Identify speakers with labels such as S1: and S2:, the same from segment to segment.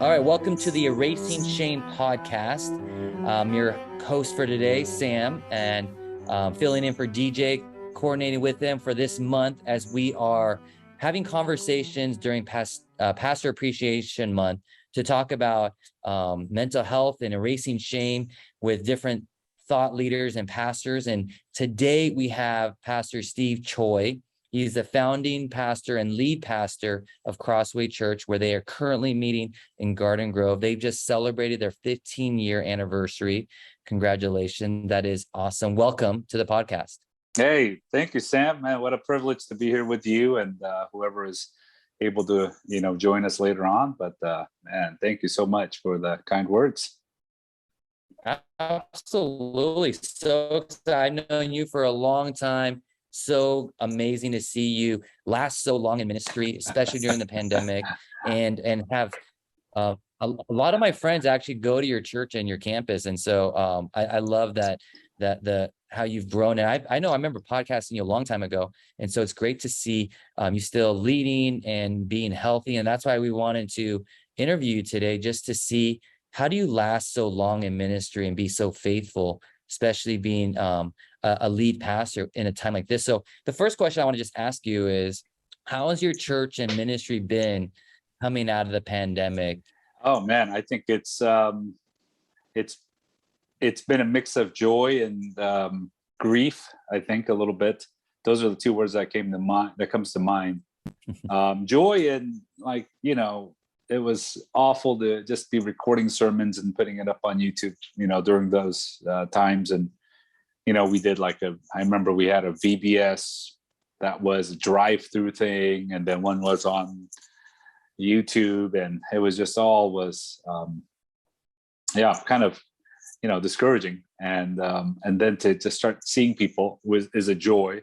S1: All right, welcome to the Erasing Shame podcast. I'm your host for today, Sam, and filling in for DJ, coordinating with them for this month as we are having conversations during Pastor Appreciation Month to talk about mental health and erasing shame with different thought leaders and pastors. And today we have Pastor Steve Choi. He's the founding pastor and lead pastor of Crossway Church, where they are currently meeting in Garden Grove. They've just celebrated their 15-year anniversary. Congratulations. That is awesome. Welcome to the podcast.
S2: Hey, thank you, Sam. Man, what a privilege to be here with you and whoever is able to, join us later on. But man, thank you so much for the kind words.
S1: Absolutely. So excited. I've known you for a long time. So amazing to see you last so long in ministry, especially during the pandemic, and have a lot of my friends actually go to your church and your campus. And so I love that how you've grown. And I know I remember podcasting you a long time ago. And so it's great to see you still leading and being healthy. And that's why we wanted to interview you today, just to see, how do you last so long in ministry and be so faithful, especially being a lead pastor in a time like this? So the first question I want to just ask you is, how has your church and ministry been coming out of the pandemic?
S2: Oh man, I think it's been a mix of joy and grief. I think a little bit. Those are the two words that comes to mind. Joy and it was awful to just be recording sermons and putting it up on YouTube, during those times. And, we did I remember we had a VBS that was a drive-through thing. And then one was on YouTube, and it was just kind of, discouraging. And then to just start seeing people is a joy.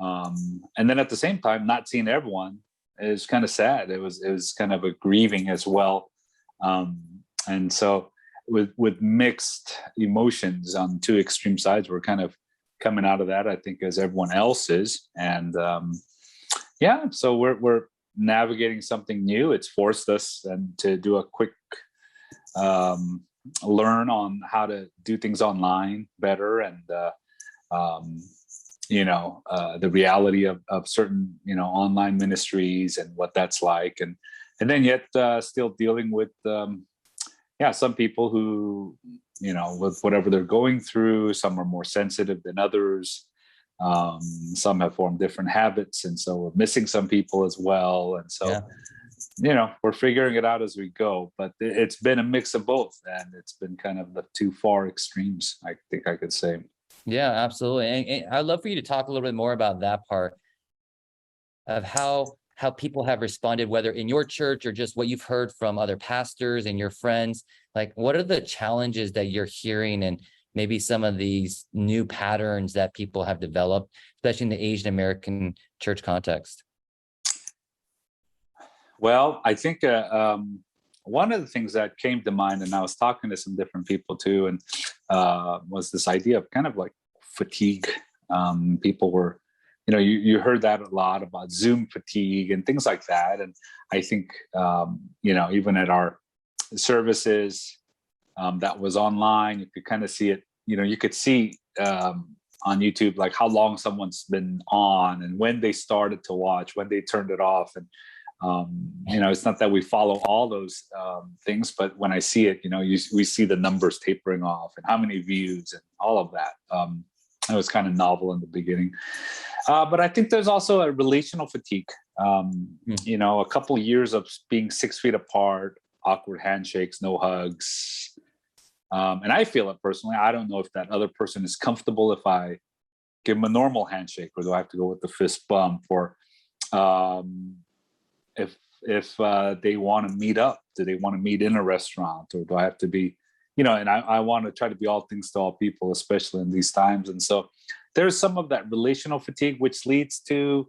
S2: And then at the same time, not seeing everyone is kind of sad. It was kind of a grieving as well. And so with mixed emotions on two extreme sides, we're kind of coming out of that, I think, as everyone else is. And so we're navigating something new. It's forced us to do a quick learn on how to do things online better, and the reality of certain, online ministries and what that's like. And then yet still dealing with, some people who, with whatever they're going through. Some are more sensitive than others. Some have formed different habits. And so we're missing some people as well. And so, we're figuring it out as we go, but it's been a mix of both. And it's been kind of the two far extremes, I think I could say.
S1: Yeah, absolutely. And I'd love for you to talk a little bit more about that part of how people have responded, whether in your church or just what you've heard from other pastors and your friends. Like, what are the challenges that you're hearing, and maybe some of these new patterns that people have developed, especially in the Asian American church context?
S2: Well, I think one of the things that came to mind, and I was talking to some different people too, and was this idea of kind of like fatigue. People were, you heard that a lot about Zoom fatigue and things like that. And I think, even at our services that was online, you could kind of see it, you could see on YouTube, like how long someone's been on and when they started to watch, when they turned it off. And it's not that we follow all those things, but when I see it, we see the numbers tapering off and how many views and all of that. It was kind of novel in the beginning. But I think there's also a relational fatigue. A couple of years of being 6 feet apart, awkward handshakes, no hugs. And I feel it personally. I don't know if that other person is comfortable if I give them a normal handshake, or do I have to go with the fist bump, or if they want to meet up, do they want to meet in a restaurant, or do I have to be, and I want to try to be all things to all people, especially in these times. And so there's some of that relational fatigue, which leads to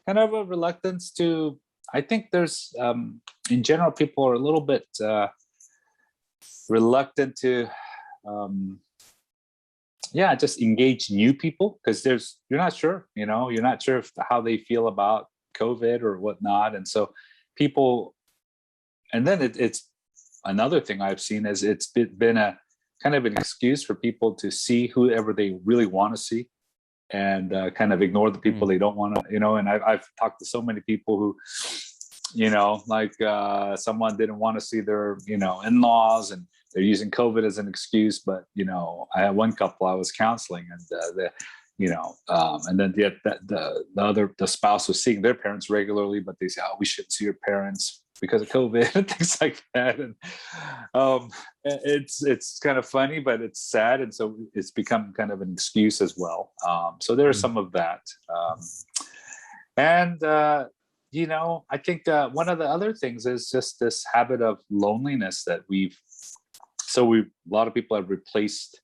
S2: kind of a reluctance to, I think there's, in general, people are a little bit reluctant to, just engage new people, because you're not sure, you're not sure how they feel about COVID or whatnot. And so people, and then it's another thing I've seen is it's been a kind of an excuse for people to see whoever they really want to see, and kind of ignore the people they don't want to, and I've talked to so many people who, like someone didn't want to see their, in-laws, and they're using COVID as an excuse. But, I had one couple I was counseling, and and then the spouse was seeing their parents regularly, but they say, oh, we shouldn't see your parents because of COVID and things like that. And it's kind of funny, but it's sad. And so it's become kind of an excuse as well. So there's some of that. I think one of the other things is just this habit of loneliness that a lot of people have replaced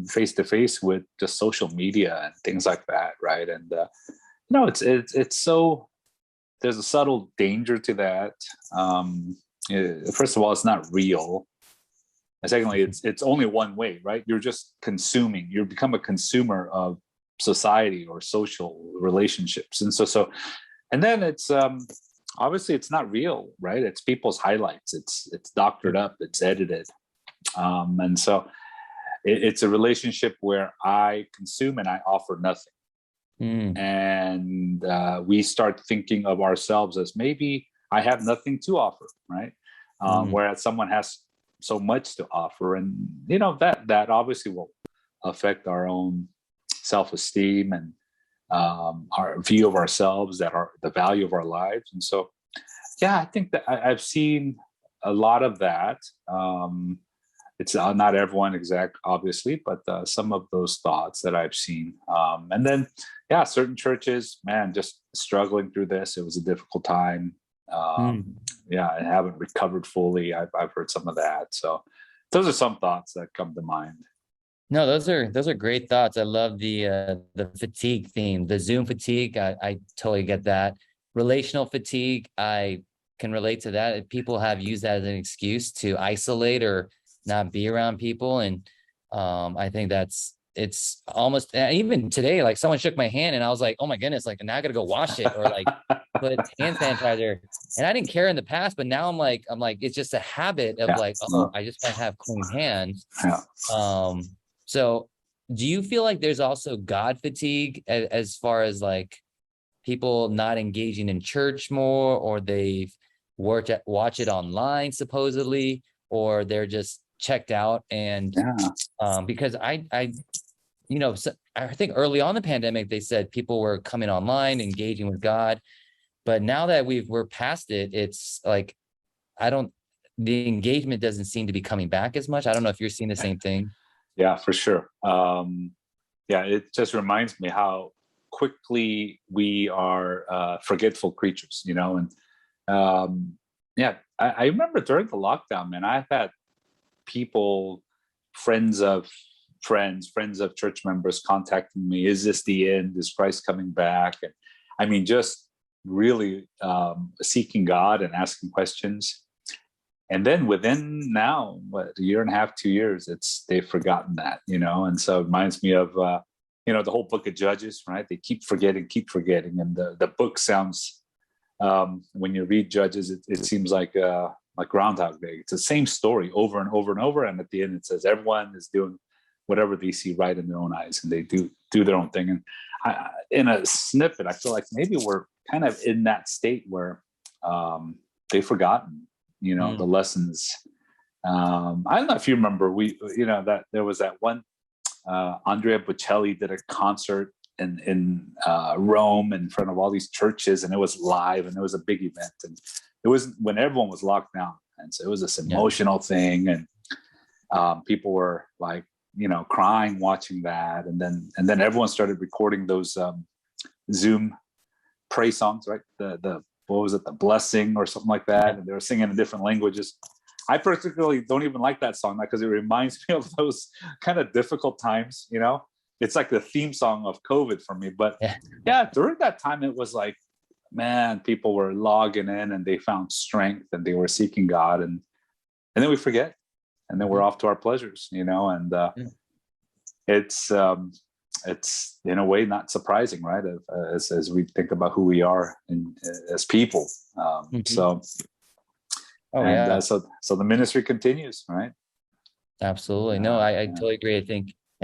S2: face to face with just social media and things like that, right? And it's so, there's a subtle danger to that. First of all, it's not real, and secondly, it's only one way, right? You're just consuming. You become a consumer of society or social relationships, and then it's obviously it's not real, right? It's people's highlights. It's doctored up. It's edited, and so it's a relationship where I consume and I offer nothing. And we start thinking of ourselves as maybe I have nothing to offer, right? Whereas someone has so much to offer, and that obviously will affect our own self-esteem and our view of ourselves, that are the value of our lives. And so, yeah, I think that I've seen a lot of that. It's not everyone exact, obviously, but some of those thoughts that I've seen. And then, yeah, certain churches, man, just struggling through this. It was a difficult time. Yeah, I haven't recovered fully. I've heard some of that. So those are some thoughts that come to mind.
S1: No, those are great thoughts. I love the fatigue theme, the Zoom fatigue. I totally get that. Relational fatigue, I can relate to that. People have used that as an excuse to isolate or not be around people. And I think it's almost, even today, like someone shook my hand and I was like, oh my goodness, like now I gotta go wash it, or like put hand sanitizer. And I didn't care in the past, but now I'm like, it's just a habit of like, oh, I just want to have clean hands. So do you feel like there's also God fatigue as far as like people not engaging in church more, or they've watch it online supposedly, or they're just checked out? And because I think early on the pandemic, they said people were coming online, engaging with God. But now that we're past it, it's like, the engagement doesn't seem to be coming back as much. I don't know if you're seeing the same thing.
S2: Yeah, for sure. It just reminds me how quickly we are forgetful creatures, and I remember during the lockdown, man, I've had people, friends of church members contacting me. Is this the end? Is Christ coming back? And I mean, just really seeking God and asking questions. And then within now, a year and a half, 2 years, they've forgotten that, and so it reminds me of, the whole book of Judges, right? They keep forgetting. And the book sounds, when you read Judges, it seems like Groundhog Day. It's the same story over and over and over. And at the end, it says everyone is doing whatever they see right in their own eyes, and they do their own thing. And in a snippet, I feel like maybe we're kind of in that state where they've forgotten, the lessons. I don't know if you remember, that there was that one, Andrea Bocelli did a concert in Rome in front of all these churches, and it was live, and it was a big event, and it was when everyone was locked down, and so it was this emotional thing, and people were like, crying watching that, and then everyone started recording those Zoom praise songs, right? The what was it, the blessing or something like that, and they were singing in different languages. I particularly don't even like that song because it reminds me of those kind of difficult times. It's like the theme song of COVID for me. But yeah, during that time, it was like, man, people were logging in and they found strength and they were seeking God, and then we forget, and then we're off to our pleasures, and it's in a way not surprising, right? As we think about who we are as people. So
S1: Oh
S2: And
S1: yeah,
S2: so the ministry continues, right?
S1: absolutely. No, I
S2: Yeah.
S1: totally agree. I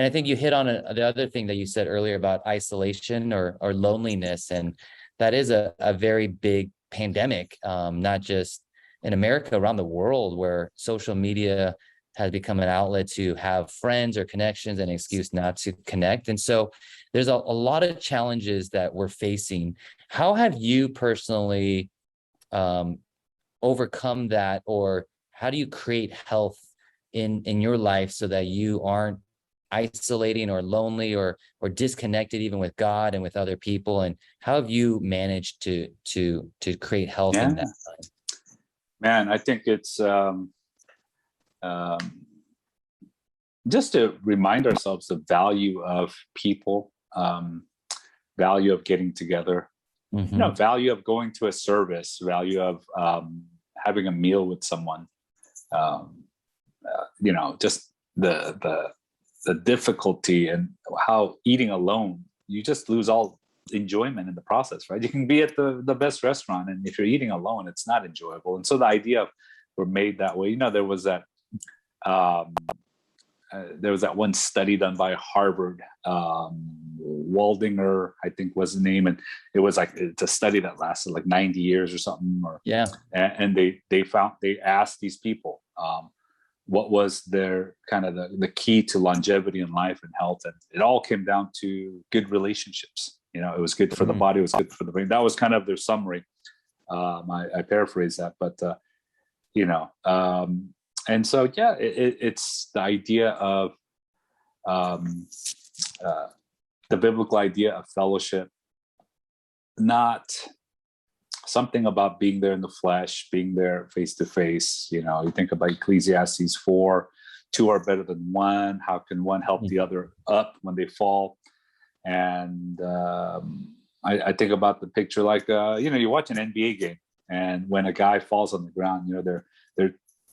S1: think you hit on the other thing that you said earlier about isolation or loneliness, and that is a very big pandemic, not just in America, around the world, where social media has become an outlet to have friends or connections, and an excuse not to connect. And so there's a lot of challenges that we're facing. How have you personally um, overcome that, or how do you create health in your life so that you aren't isolating or lonely or disconnected even with God and with other people? And how have you managed to create health in
S2: Yeah,
S1: that time?
S2: man, I think it's um, just to remind ourselves the value of people, value of getting together,
S1: Mm-hmm.
S2: value of going to a service, value of having a meal with someone. Um, just the difficulty and how eating alone, you just lose all enjoyment in the process, right? You can be at the best restaurant, and if you're eating alone, it's not enjoyable. And so the idea of we're made that way. Um, there was that one study done by Harvard, Waldinger, I think was the name, and it was like it's a study that lasted like 90 years or something.
S1: Yeah.
S2: And they asked these people what was their kind of the key to longevity in life and health, and it all came down to good relationships. It was good for the body, it was good for the brain. That was kind of their summary. I paraphrase that, but you know. And so, yeah, it's the idea of uh, the biblical idea of fellowship, not something about being there in the flesh, being there face to face. You think about Ecclesiastes 4, two are better than one. How can one help the other up when they fall? And I think about the picture like, you watch an NBA game, and when a guy falls on the ground, their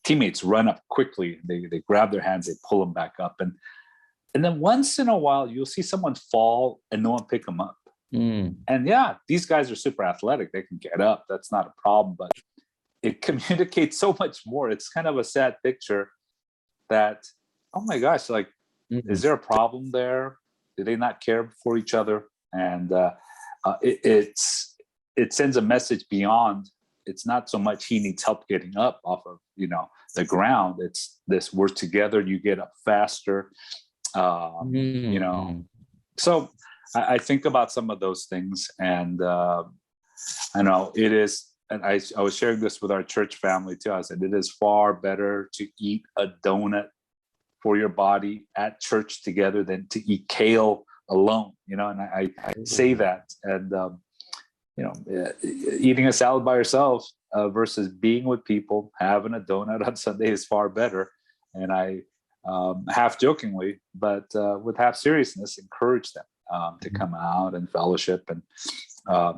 S2: teammates run up quickly. They grab their hands, they pull them back up. And then once in a while, you'll see someone fall and no one pick them up. And yeah, these guys are super athletic. They can get up. That's not a problem, but it communicates so much more. It's kind of a sad picture that, oh my gosh, like, is there a problem there? Do they not care for each other? And it sends a message beyond. It's not so much he needs help getting up off of, the ground. It's this, we're together, you get up faster. So I think about some of those things, and I know it is, and I was sharing this with our church family too. I said, it is far better to eat a donut for your body at church together than to eat kale alone, and I say that, and eating a salad by yourself versus being with people, having a donut on Sunday is far better. And I half jokingly, but with half seriousness, encourage them to come out and fellowship. And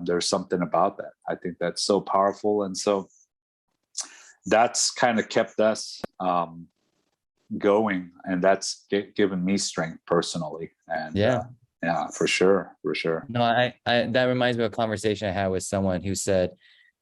S2: there's something about that. I think that's so powerful. And so that's kind of kept us going, and that's given me strength personally. And yeah, for sure.
S1: No, I that reminds me of a conversation I had with someone who said,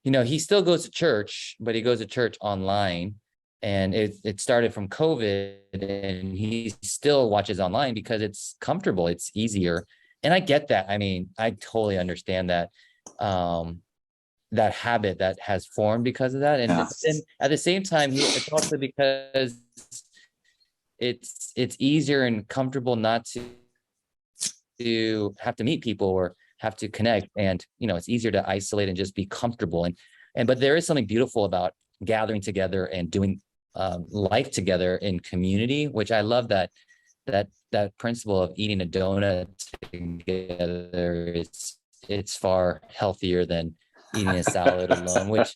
S1: he still goes to church, but he goes to church online. And it started from COVID, and he still watches online because it's comfortable, it's easier. And I get that. I mean, I totally understand that that habit that has formed because of that. And then at the same time, it's also because it's easier and comfortable not to have to meet people or have to connect. And it's easier to isolate and just be comfortable. But there is something beautiful about gathering together and doing life together in community, which I love that principle of eating a donut together. It's far healthier than eating a salad alone, which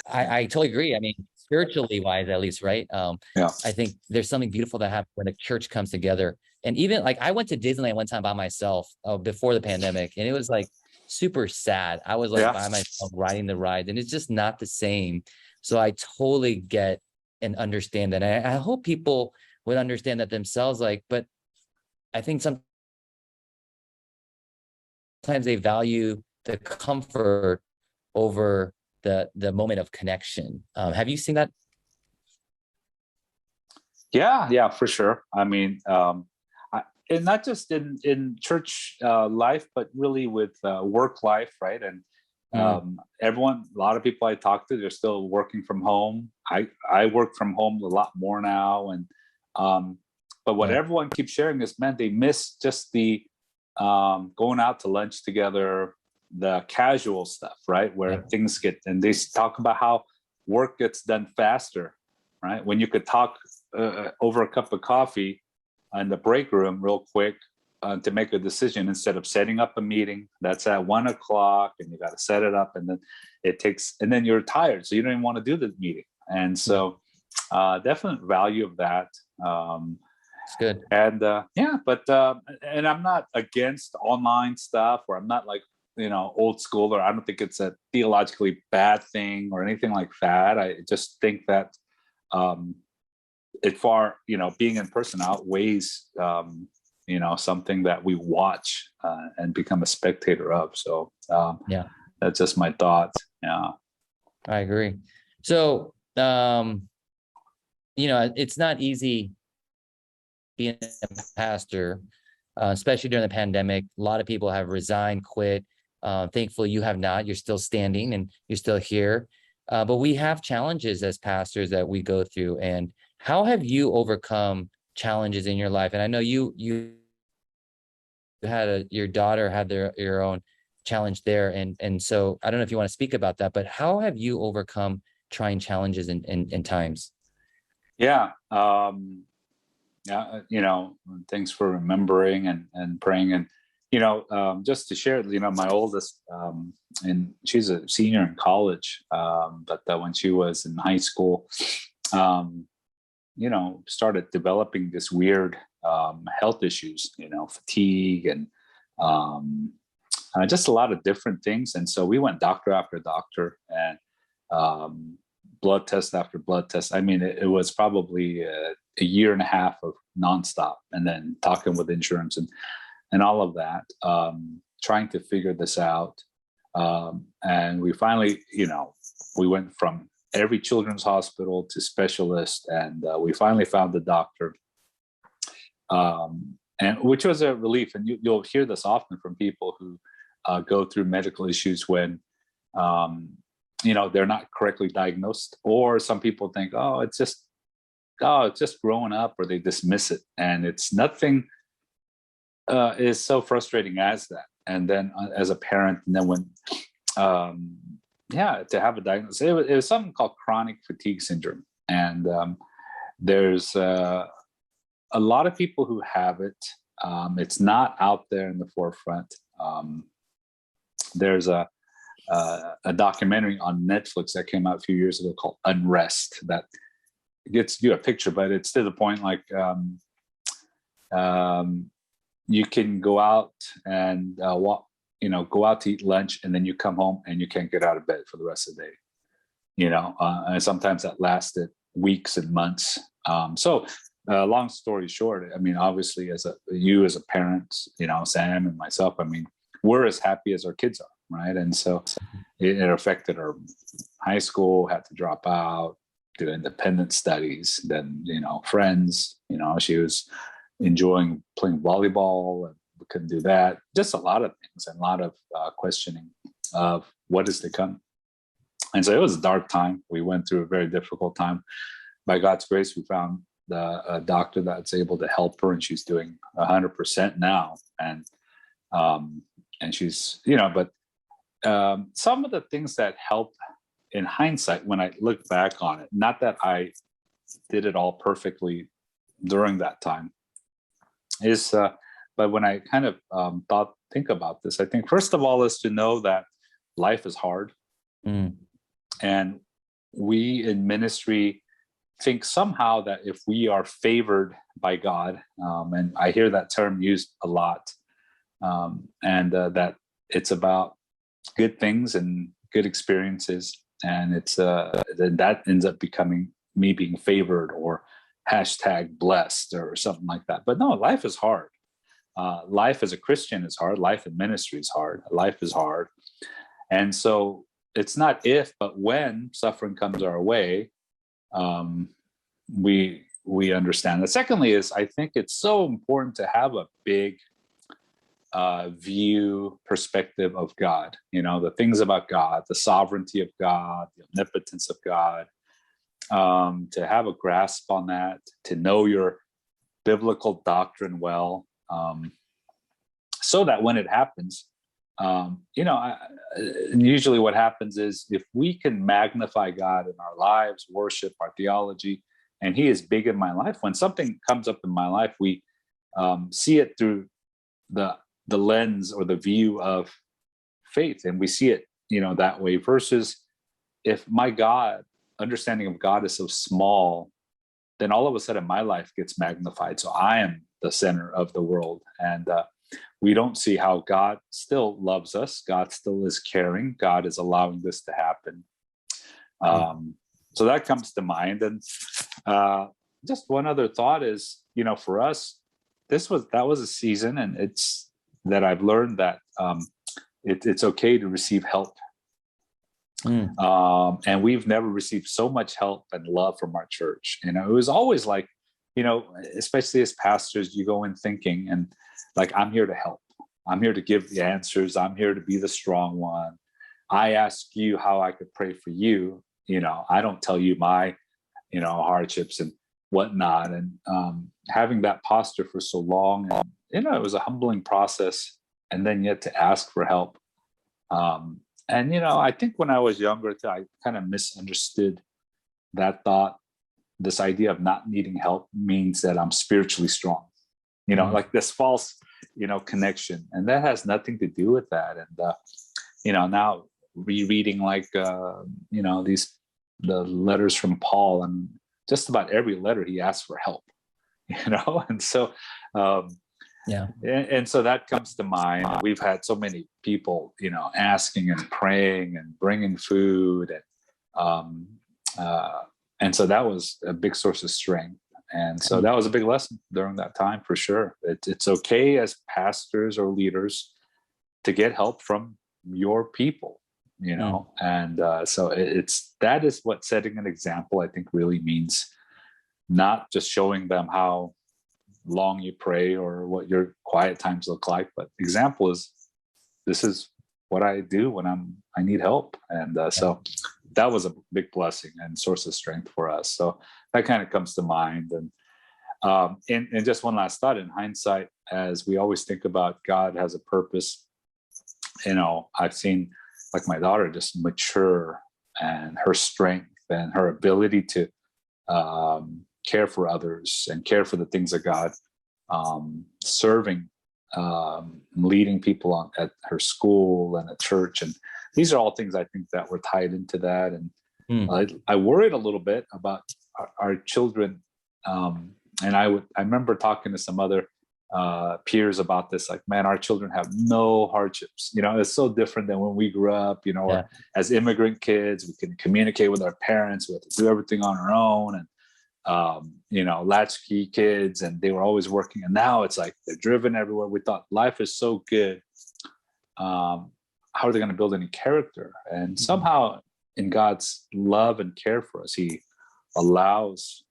S1: I totally agree. I mean, spiritually wise, at least, right? I think there's something beautiful that happens when a church comes together. And even like I went to Disneyland one time by myself before the pandemic, and it was like super sad. I was like by myself riding the ride, and it's just not the same. So I totally get and understand that. I hope people would understand that themselves. But I think sometimes they value the comfort over the moment of connection. Have you seen that?
S2: Yeah, for sure. I mean, and not just in church life, but really with work life, right? And everyone, a lot of people I talk to, they're still working from home. I work from home a lot more now, and but what
S1: Yeah.
S2: everyone keeps sharing is, man, they miss just the going out to lunch together, the casual stuff, right? Where
S1: Yeah.
S2: things get, and they talk about how work gets done faster, right? When you could talk over a cup of coffee in the break room real quick to make a decision, instead of setting up a meeting that's at 1 o'clock and you got to set it up, and then it takes, and then you're tired, so you don't even want to do the meeting. And so definite value of that.
S1: It's good.
S2: And but and I'm not against online stuff, or I'm not like, old school, or I don't think it's a theologically bad thing or anything like that. I just think that it far, being in person outweighs something that we watch and become a spectator of. So
S1: Yeah,
S2: that's just my thought. Yeah,
S1: I agree. So it's not easy being a pastor, especially during the pandemic. A lot of people have resigned, quit. Thankfully, you have not. You're still standing and you're still here. But we have challenges as pastors that we go through. And how have you overcome challenges in your life? And I know you had your daughter had your own challenge there. And so I don't know if you want to speak about that, but how have you overcome trying challenges in times?
S2: yeah. Thanks for remembering and praying. And just to share, my oldest, and she's a senior in college, but when she was in high school, started developing this weird health issues, fatigue and just a lot of different things. And so we went doctor after doctor, and blood test after blood test. I mean, it was probably a year and a half of nonstop, and then talking with insurance and all of that, trying to figure this out. And we finally, we went from every children's hospital to specialist, and we finally found the doctor, and which was a relief. And you'll hear this often from people who go through medical issues when they're not correctly diagnosed, or some people think, it's just growing up, or they dismiss it, and it's nothing is so frustrating as that. And then as a parent, and then when to have a diagnosis, it was something called chronic fatigue syndrome. And there's a lot of people who have it. It's not out there in the forefront. There's a documentary on Netflix that came out a few years ago called Unrest that gets you a picture, but it's to the point like you can go out and go out to eat lunch, and then you come home and you can't get out of bed for the rest of the day. And sometimes that lasted weeks and months. So long story short, I mean, obviously as a parent, Sam and myself, I mean, we're as happy as our kids are, right? And so it affected our high school, had to drop out, do independent studies, then, friends, she was enjoying playing volleyball, and we couldn't do that. Just a lot of things, and a lot of questioning of what is to come. And so it was a dark time. We went through a very difficult time. By God's grace, we found a doctor that's able to help her, and she's doing 100% now. And she's, but some of the things that help in hindsight, when I look back on it, not that I did it all perfectly during that time, is but when I kind of think about this, I think first of all is to know that life is hard. And we in ministry think somehow that if we are favored by God, and I hear that term used a lot, and that it's about good things and good experiences, and it's that ends up becoming me being favored, or hashtag blessed, or something like that. But no, life is hard. Life as a Christian is hard. Life in ministry is hard. Life is hard. And so it's not if, but when suffering comes our way, we understand that. Secondly, is I think it's so important to have a big perspective of God. The things about God, the sovereignty of God, the omnipotence of God. To have a grasp on that, to know your biblical doctrine well, so that when it happens, usually what happens is if we can magnify God in our lives, worship, our theology, and He is big in my life. When something comes up in my life, we see it through the lens or the view of faith, and we see it, that way. Versus if my understanding of God is so small, then all of a sudden my life gets magnified. So I am the center of the world, and we don't see how God still loves us. God still is caring. God is allowing this to happen. So that comes to mind. And just one other thought is, for us, that was a season, and it's that I've learned that it's okay to receive help. And we've never received so much help and love from our church. It was always like, especially as pastors, you go in thinking and like, I'm here to help. I'm here to give the answers. I'm here to be the strong one. I ask you how I could pray for you. I don't tell you my, hardships and whatnot. And having that posture for so long, and, it was a humbling process. And then yet to ask for help. And, I think when I was younger, I kind of misunderstood that thought. This idea of not needing help means that I'm spiritually strong, like this false, connection. And that has nothing to do with that. And, now rereading like, the letters from Paul, and just about every letter he asks for help, and so, yeah. And so that comes to mind. We've had so many people, asking and praying and bringing food. And so that was a big source of strength. And so that was a big lesson during that time, for sure. It's okay as pastors or leaders to get help from your people, and so that is what setting an example, I think, really means. Not just showing them how long you pray or what your quiet times look like, but example is, this is what I do when I need help. And so that was a big blessing and source of strength for us. So that kind of comes to mind. And just one last thought, in hindsight, as we always think about God has a purpose, I've seen like my daughter just mature, and her strength and her ability to care for others and care for the things of God, serving, leading people at her school and at church. And these are all things I think that were tied into that. And I worried a little bit about our children. And I remember talking to some other peers about this, like, man, our children have no hardships. It's so different than when we grew up, as immigrant kids. We can communicate with our parents. We have to do everything on our own. And latchkey kids, and they were always working. And now it's like they're driven everywhere. We thought life is so good. How are they going to build any character? And somehow in God's love and care for us, He allows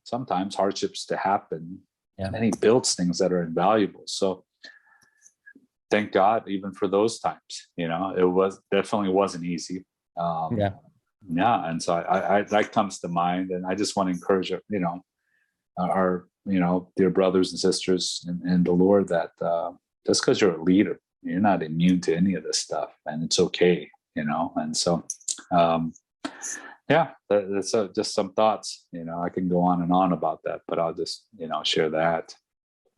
S2: sometimes hardships to happen. And then He builds things that are invaluable. So thank God even for those times. It definitely wasn't easy. And so I that comes to mind, and I just want to encourage our dear brothers and sisters in the Lord, that just because you're a leader, you're not immune to any of this stuff, and it's okay. And so that's just some thoughts. I can go on and on about that, but I'll just share that.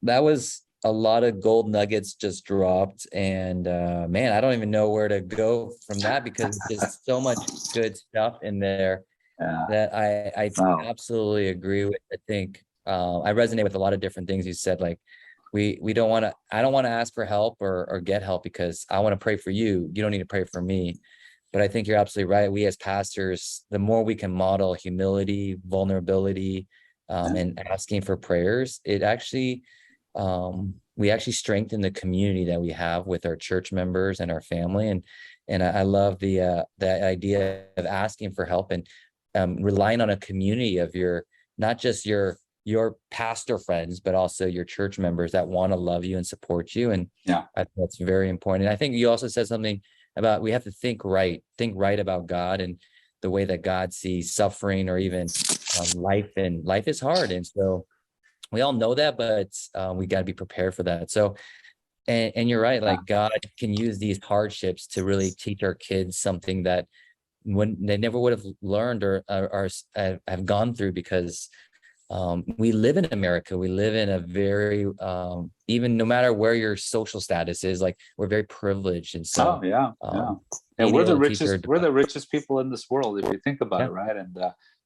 S1: That was a lot of gold nuggets just dropped, and man, I don't even know where to go from that, because there's just so much good stuff in there that I absolutely agree with. I think I resonate with a lot of different things you said. Like, I don't want to ask for help or get help, because I want to pray for you. You don't need to pray for me. But I think you're absolutely right. We as pastors, the more we can model humility, vulnerability, and asking for prayers, it actually we actually strengthen the community that we have with our church members and our family. And I love the idea of asking for help and relying on a community of not just your pastor friends, but also your church members that want to love you and support you. And
S2: Yeah,
S1: I think that's very important. And I think you also said something about we have to think right about God and the way that God sees suffering or even life. And life is hard. And so we all know that, but we got to be prepared for that. So, and you're right, like God can use these hardships to really teach our kids something that when they never would have learned or have gone through, because we live in America. We live in a very, even no matter where your social status is, like we're very privileged. And so,
S2: and
S1: we're the
S2: richest people in this world, if you think about it, right? And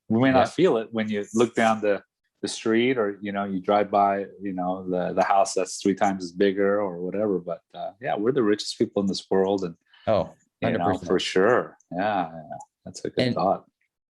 S2: we may
S1: Yeah.
S2: not feel it when you look down the street, or you drive by the house that's 3 times as bigger or whatever, but we're the richest people in this world. And
S1: 100%.
S2: for sure. Yeah, that's a good thought.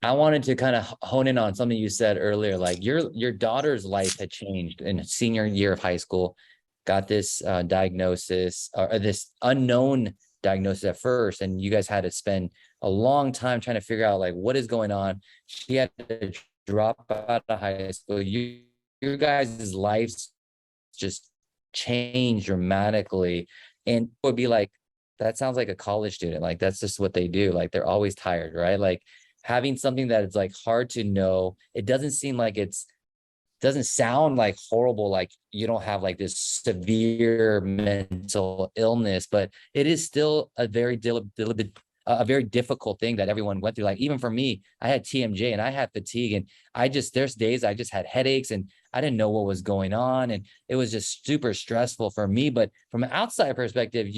S1: I wanted to kind of hone in on something you said earlier, like your daughter's life had changed in senior year of high school, got this diagnosis, or this unknown diagnosis at first, and you guys had to spend a long time trying to figure out like what is going on. She had to drop out of high school. Your guys' lives just changed dramatically, and it would be like, that sounds like a college student. Like that's just what they do. Like they're always tired, right? Like having something that is like hard to know. It doesn't seem like doesn't sound like horrible, like you don't have like this severe mental illness, but it is still a very a very difficult thing that everyone went through. Like even for me, I had TMJ and I had fatigue, and there's days I just had headaches and I didn't know what was going on, and it was just super stressful for me. But from an outside perspective,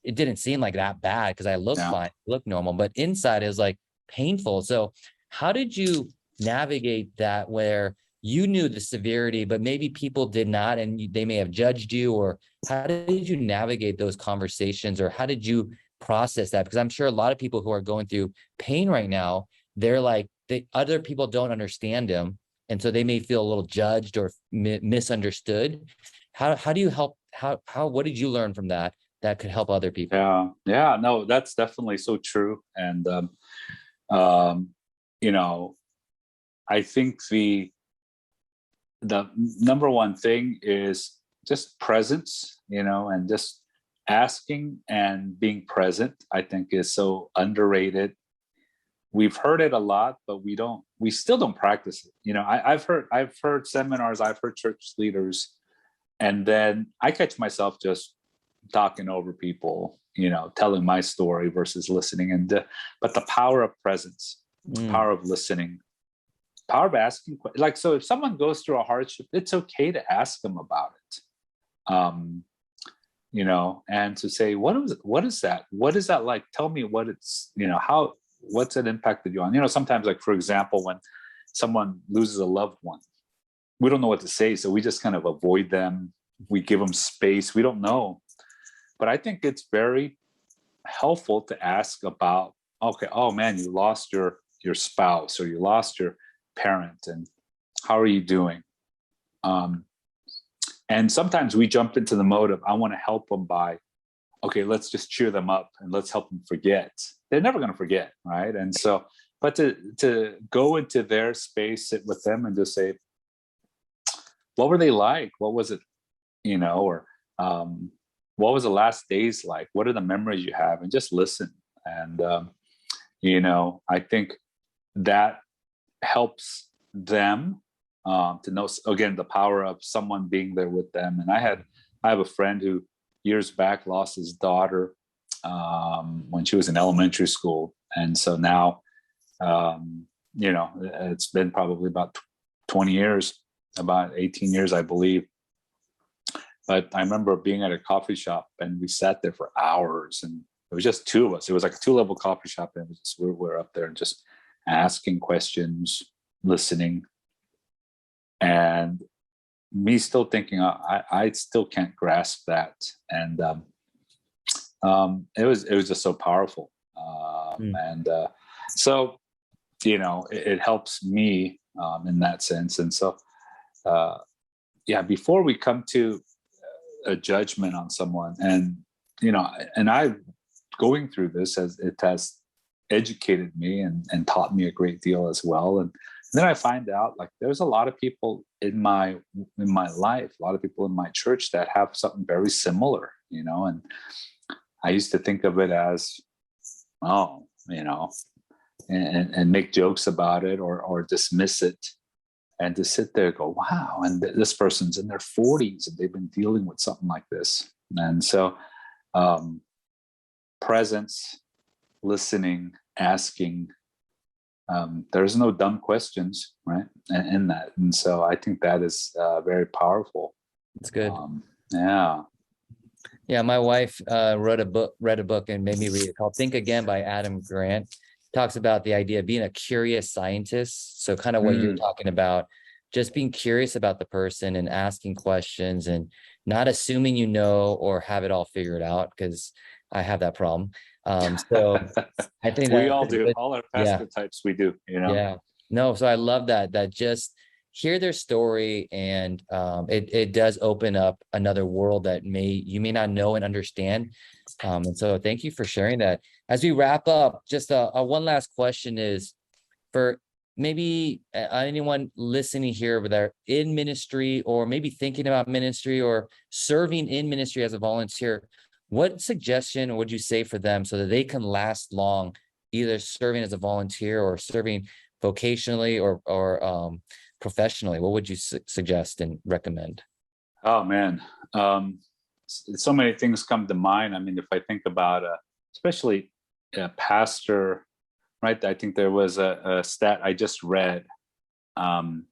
S1: it didn't seem like that bad because I looked fine, looked normal, but inside it was like painful. So how did you navigate that, where you knew the severity, but maybe people did not, and they may have judged you? Or how did you navigate those conversations, or how did you process that? Because I'm sure a lot of people who are going through pain right now, they're like, other people don't understand them, and so they may feel a little judged or misunderstood. How do you help? What did you learn from that could help other people?
S2: No, that's definitely so true. And I think the number one thing is just presence, and just asking and being present, I think is so underrated. We've heard it a lot, but we still don't practice it. I've heard seminars, I've heard church leaders, and then I catch myself just talking over people, telling my story versus listening. But the power of presence, power of listening, power of asking, like, so if someone goes through a hardship, it's okay to ask them about it. And to say, what is that? What is that like? Tell me what it's, what's it impacted you on? Sometimes, like, for example, when someone loses a loved one, we don't know what to say. So we just kind of avoid them. We give them space. We don't know. But I think it's very helpful to ask about, okay, oh man, you lost your spouse, or you lost your parent, and how are you doing? And sometimes we jump into the mode of, I want to help them by, okay, let's just cheer them up and let's help them forget. They're never going to forget, right? And so, but to go into their space, sit with them, and just say, what were they like? What was it, or what was the last days like? What are the memories you have? And just listen. And I think that helps them to know, again, the power of someone being there with them. And I have a friend who years back lost his daughter when she was in elementary school. And so now, it's been probably about 20 years, about 18 years, I believe. But I remember being at a coffee shop, and we sat there for hours, and it was just 2 of us. It was like a 2-level coffee shop, and we're up there and just asking questions, listening, and me still thinking, I still can't grasp that. And it was just so powerful. And so, it helps me in that sense. And so, before we come to a judgment on someone. And, and I going through this it has educated me and taught me a great deal as well. And then I find out like there's a lot of people in my life, a lot of people in my church that have something very similar, and I used to think of it as, and make jokes about it or dismiss it, and to sit there and go, wow, and this person's in their 40s and they've been dealing with something like this. And so presence, listening, asking, there's no dumb questions, right? In that. And so I think that is very powerful.
S1: That's good.
S2: Yeah.
S1: Yeah, my wife read a book and made me read it called Think Again by Adam Grant. Talks about the idea of being a curious scientist. So kind of what you're talking about, just being curious about the person and asking questions and not assuming you know or have it all figured out, because I have that problem. So I think
S2: we all do. All our pastor types, we do,
S1: Yeah. No, so I love that just hear their story, and it does open up another world that you may not know and understand. And so thank you for sharing that. As we wrap up, just a one last question is for maybe anyone listening here that are in ministry or maybe thinking about ministry or serving in ministry as a volunteer, what suggestion would you say for them so that they can last long, either serving as a volunteer or serving vocationally or professionally? What would you suggest and recommend?
S2: Oh man, so many things come to mind. I mean, if I think about especially a pastor, right? I think there was a stat I just read, and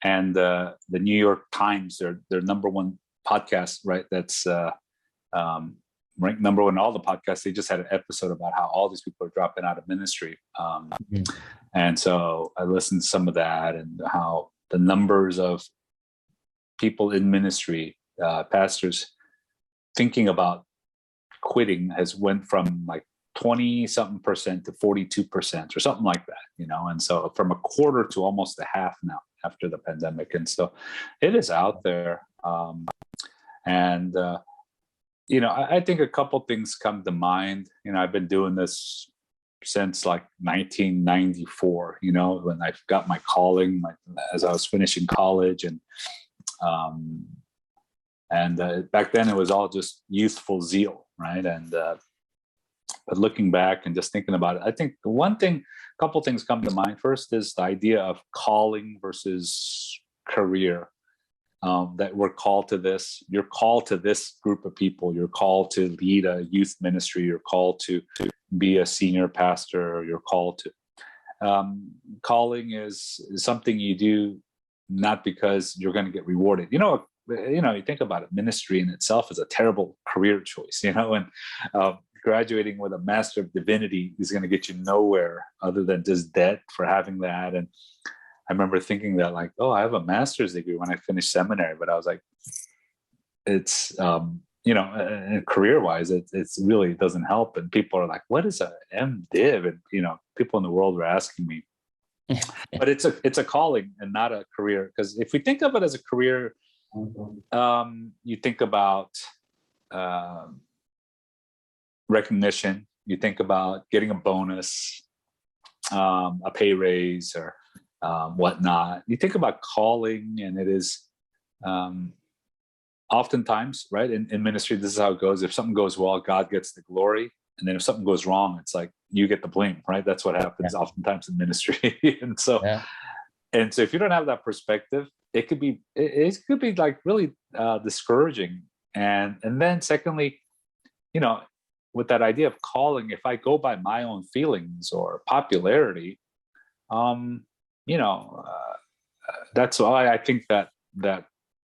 S2: the New York Times, their number one podcast, right? That's ranked number one in all the podcasts. They just had an episode about how all these people are dropping out of ministry. And so I listened to some of that, and how the numbers of people in ministry, pastors thinking about quitting has went from like 20-something% to 42% or something like that, and so from a quarter to almost a half now after the pandemic. And so it is out there. I think a couple things come to mind. I've been doing this since like 1994, when I got my calling, as I was finishing college. And back then it was all just youthful zeal, right? And but looking back and just thinking about it, I think a couple things come to mind. First is the idea of calling versus career. That we're called to this. You're called to this group of people. You're called to lead a youth ministry. You're called to be a senior pastor. Or you're called to. Calling is something you do not because you're going to get rewarded. You think about it. Ministry in itself is a terrible career choice. And graduating with a Master of Divinity is going to get you nowhere other than just debt for having that. And I remember thinking that like, oh, I have a master's degree when I finished seminary, but I was like, it's, career-wise, it's really doesn't help. And people are like, what is a MDiv? And, people in the world were asking me, but it's a calling and not a career. Because if we think of it as a career, you think about recognition, you think about getting a bonus, a pay raise, or whatnot. You think about calling, and it is oftentimes, right, in ministry, this is how it goes. If something goes well, God gets the glory. And then if something goes wrong, it's like you get the blame, right? That's what happens oftentimes in ministry. And so if you don't have that perspective, it could be like really discouraging. And then secondly, with that idea of calling, if I go by my own feelings or popularity, that's why I think that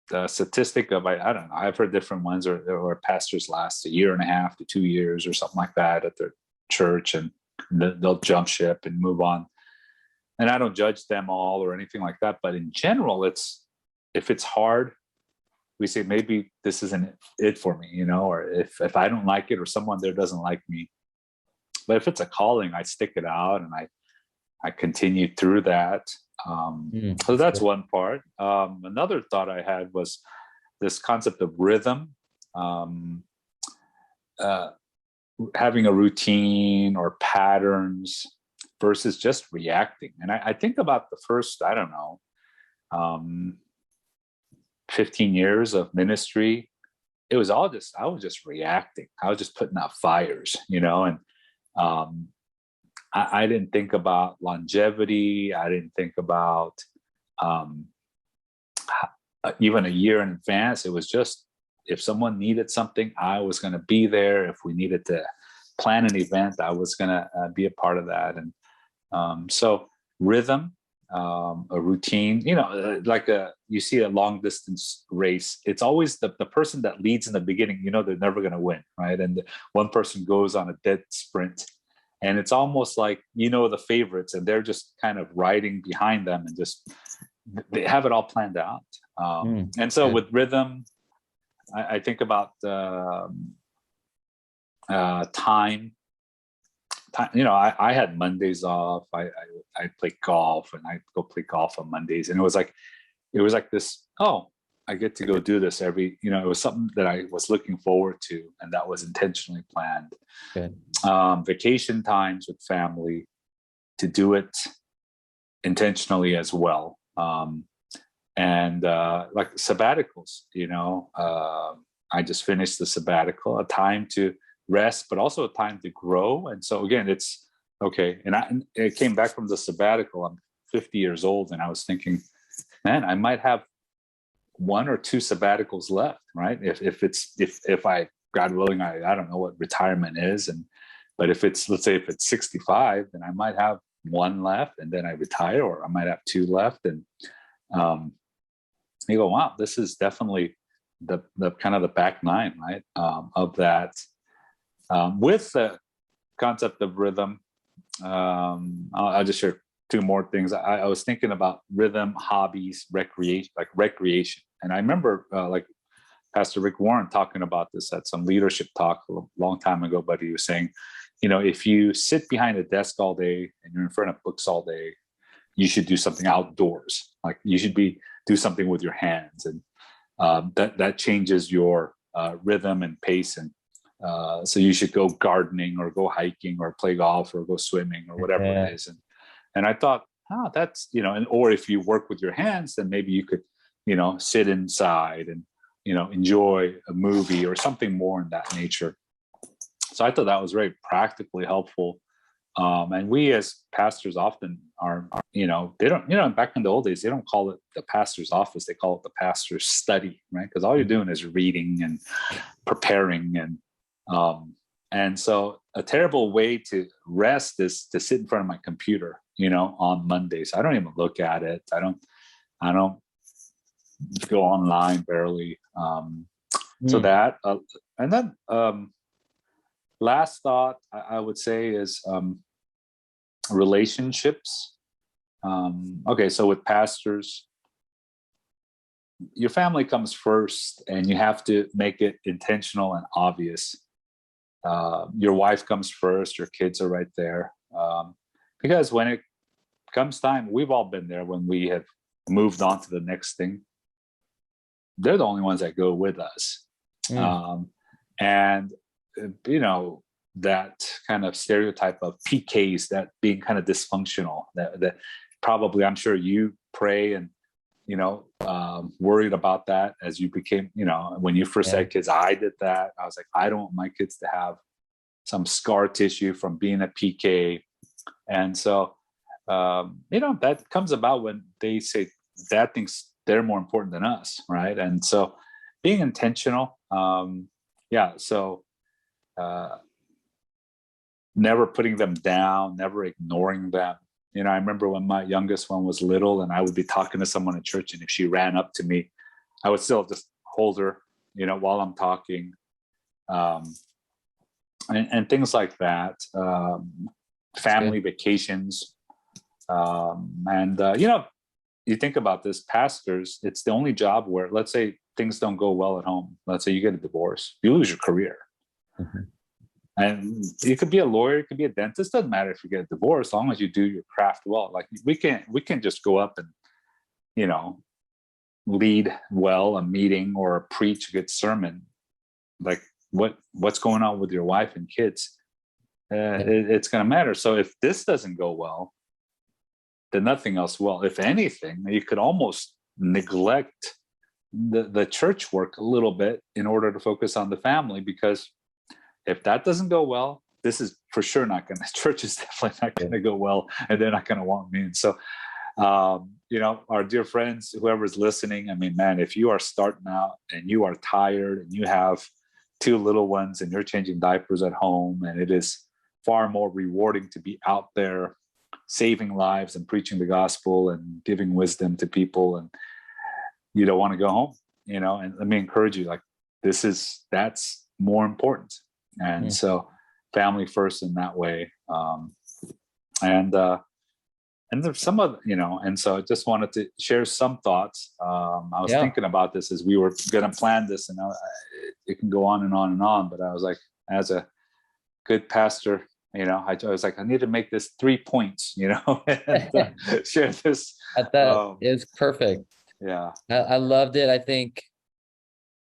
S2: the statistic of I don't know, I've heard different ones, or pastors last 1.5 to 2 years or something like that at their church, and they'll jump ship and move on. And I don't judge them all or anything like that, but in general, if it's hard, we say maybe this isn't it for me, or if I don't like it, or someone there doesn't like me. But if it's a calling, I stick it out and I continue through that. So that's one part. Another thought I had was this concept of rhythm. um, uh, having a routine or patterns versus just reacting. And I think about the first, I don't know, um, 15 years of ministry. It was all just, I was just reacting. I was just putting out fires, and um, I didn't think about longevity. I didn't think about um, even a year in advance. It was just, if someone needed something, I was going to be there. If we needed to plan an event, I was going to be a part of that. And so rhythm, a routine, like you see a long distance race, it's always the person that leads in the beginning, they're never going to win, right? And one person goes on a dead sprint, and it's almost like, the favorites, and they're just kind of riding behind them, and just, they have it all planned out. And so
S1: good.
S2: with rhythm, I think about time. I had Mondays off. I play golf, and I go play golf on Mondays, and it was like this. Oh, I get to go do this every. It was something that I was looking forward to, and that was intentionally planned.
S1: Good.
S2: Vacation times with family, to do it intentionally as well. And like sabbaticals, I just finished the sabbatical, a time to rest, but also a time to grow. And so again, it's okay. And I came back from the sabbatical. I'm 50 years old, and I was thinking, man, I might have 1 or 2 sabbaticals left, right? If I, God willing, I don't know what retirement is, but let's say if it's 65, then I might have 1 left, and then I retire, or I might have 2 left, and you go, wow, this is definitely the kind of the back nine, right? Of that, with the concept of rhythm. I'll just share 2 more things. I was thinking about rhythm, hobbies, recreation, and I remember like Pastor Rick Warren talking about this at some leadership talk a long time ago. But he was saying, if you sit behind a desk all day and you're in front of books all day, you should do something outdoors. Like you should do something with your hands, and that changes your rhythm and pace. And so you should go gardening, or go hiking, or play golf, or go swimming, or whatever it is. And I thought, that's, or if you work with your hands, then maybe you could, sit inside and, enjoy a movie or something more in that nature. So I thought that was very practically helpful. And we as pastors often are, they don't, back in the old days, they don't call it the pastor's office. They call it the pastor's study, right? Because all you're doing is reading and preparing. And so a terrible way to rest is to sit in front of my computer, on Mondays. I don't even look at it. I don't go online barely. So that, and then, last thought I would say is relationships. Okay, so with pastors, your family comes first, and you have to make it intentional and obvious. Your wife comes first, your kids are right there. Because when it comes time, we've all been there when we have moved on to the next thing. They're the only ones that go with us. And that kind of stereotype of PKs, that being kind of dysfunctional, that probably, I'm sure you pray and, worried about that as you became, when you first had kids. I did that. I was like, I don't want my kids to have some scar tissue from being a PK. And so, that comes about when they say that thinks they're more important than us, right? And so being intentional, so never putting them down, never ignoring them. I remember when my youngest one was little, and I would be talking to someone at church, and if she ran up to me, I would still just hold her, while I'm talking, and things like that. Family vacations, and you think about this, pastors, it's the only job where, let's say things don't go well at home. Let's say you get a divorce, you lose your career. And you could be a lawyer, you could be a dentist, doesn't matter if you get a divorce, as long as you do your craft well. Like we can't just go up and, lead well a meeting or preach a good sermon like what's going on with your wife and kids, it's going to matter. So if this doesn't go well, then nothing else will. If anything, you could almost neglect the church work a little bit in order to focus on the family, because if that doesn't go well, this is for sure not going to, church is definitely not going to go well, and they're not going to want me. And so, our dear friends, whoever's listening, I mean, man, if you are starting out and you are tired and you have 2 little ones and you're changing diapers at home, and it is far more rewarding to be out there saving lives and preaching the gospel and giving wisdom to people, and you don't want to go home, and let me encourage you, like, that's more important. And so family first in that way. And there's some other, and so I just wanted to share some thoughts. I was thinking about this as we were going to plan this, and it can go on and on and on, but I was like, as a good pastor, I was like, I need to make this 3 points, and share this.
S1: It's perfect.
S2: Yeah.
S1: I loved it. I think,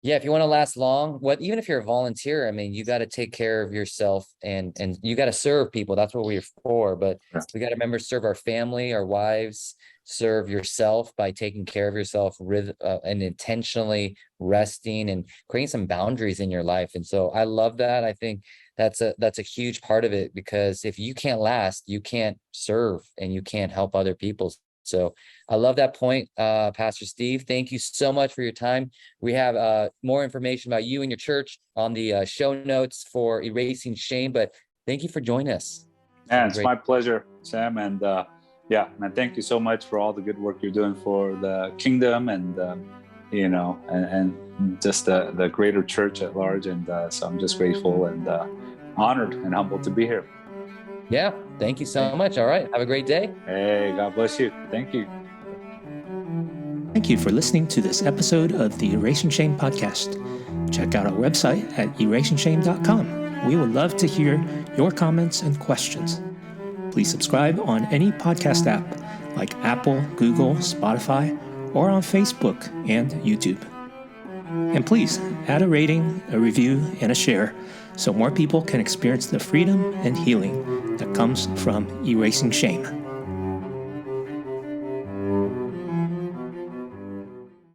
S1: if you want to last long, even if you're a volunteer, I mean, you got to take care of yourself and you got to serve people. That's what we're for. But we got to remember, serve our family, our wives, serve yourself by taking care of yourself and intentionally resting and creating some boundaries in your life. And so I love that. I think that's a huge part of it, because if you can't last, you can't serve and you can't help other people. So I love that point, Pastor Steve. Thank you so much for your time. We have more information about you and your church on the show notes for Erasing Shame, but thank you for joining us.
S2: And it's my pleasure, Sam. And man, thank you so much for all the good work you're doing for the kingdom and, and just the greater church at large. And so I'm just grateful and honored and humbled to be here.
S1: Yeah. Thank you so much. All right. Have a great day.
S2: Hey, God bless you. Thank you.
S3: Thank you for listening to this episode of the Erasing Shame podcast. Check out our website at erasingshame.com. We would love to hear your comments and questions. Please subscribe on any podcast app like Apple, Google, Spotify, or on Facebook and YouTube. And please add a rating, a review, and a share so more people can experience the freedom and healing that comes from erasing shame.